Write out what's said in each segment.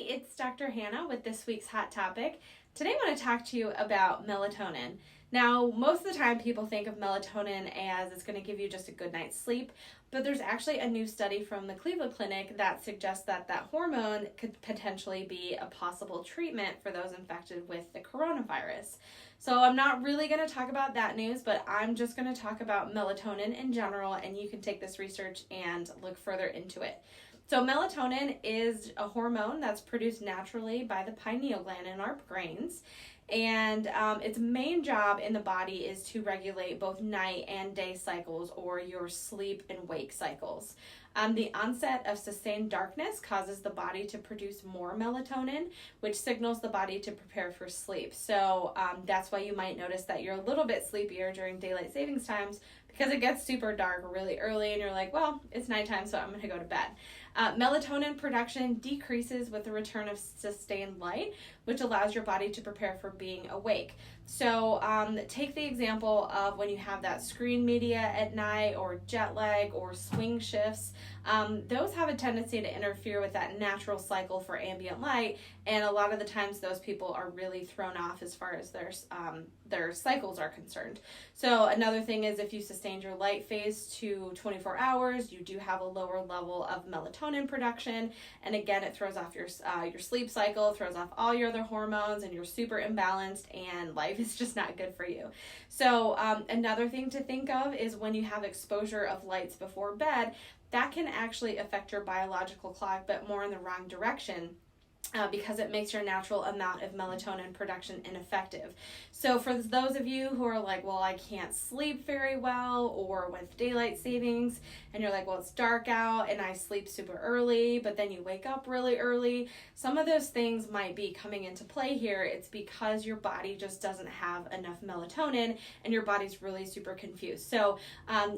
it's Dr. Hannah with this week's Hot Topic. Today I want to talk to you about melatonin. Now, most of the time people think of melatonin as it's going to give you just a good night's sleep, but there's actually a new study from the Cleveland Clinic that suggests that that hormone could potentially be a possible treatment for those infected with the coronavirus. So I'm not really going to talk about that news, but I'm just going to talk about melatonin in general, and you can take this research and look further into it. So melatonin is a hormone that's produced naturally by the pineal gland in our brains, and its main job in the body is to regulate both night and day cycles, or your sleep and wake cycles. The onset of sustained darkness causes the body to produce more melatonin, which signals the body to prepare for sleep. So that's why you might notice that you're a little bit sleepier during daylight savings times, because it gets super dark really early and you're like, well, it's nighttime, so I'm going to go to bed. Melatonin production decreases with the return of sustained light, which allows your body to prepare for being awake. So take the example of when you have that screen media at night, or jet lag, or swing shifts. Those have a tendency to interfere with that natural cycle for ambient light, and a lot of the times those people are really thrown off as far as their cycles are concerned. So another thing is, if you sustained your light phase to 24 hours, you do have a lower level of melatonin production, and again, it throws off your sleep cycle, throws off all your other hormones, and you're super imbalanced, and life is just not good for you. So another thing to think of is when you have exposure of lights before bed, that can actually affect your biological clock, but more in the wrong direction. Because it makes your natural amount of melatonin production ineffective. So for those of you who are like, well, I can't sleep very well, or with daylight savings, and you're like, well, it's dark out and I sleep super early, but then you wake up really early, some of those things might be coming into play here. It's because your body just doesn't have enough melatonin and your body's really super confused. So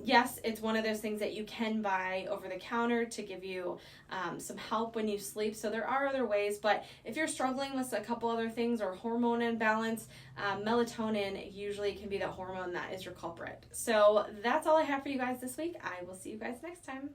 yes, it's one of those things that you can buy over the counter to give you some help when you sleep. So there are other ways, but if you're struggling with a couple other things or hormone imbalance, melatonin usually can be the hormone that is your culprit. So that's all I have for you guys this week. I will see you guys next time.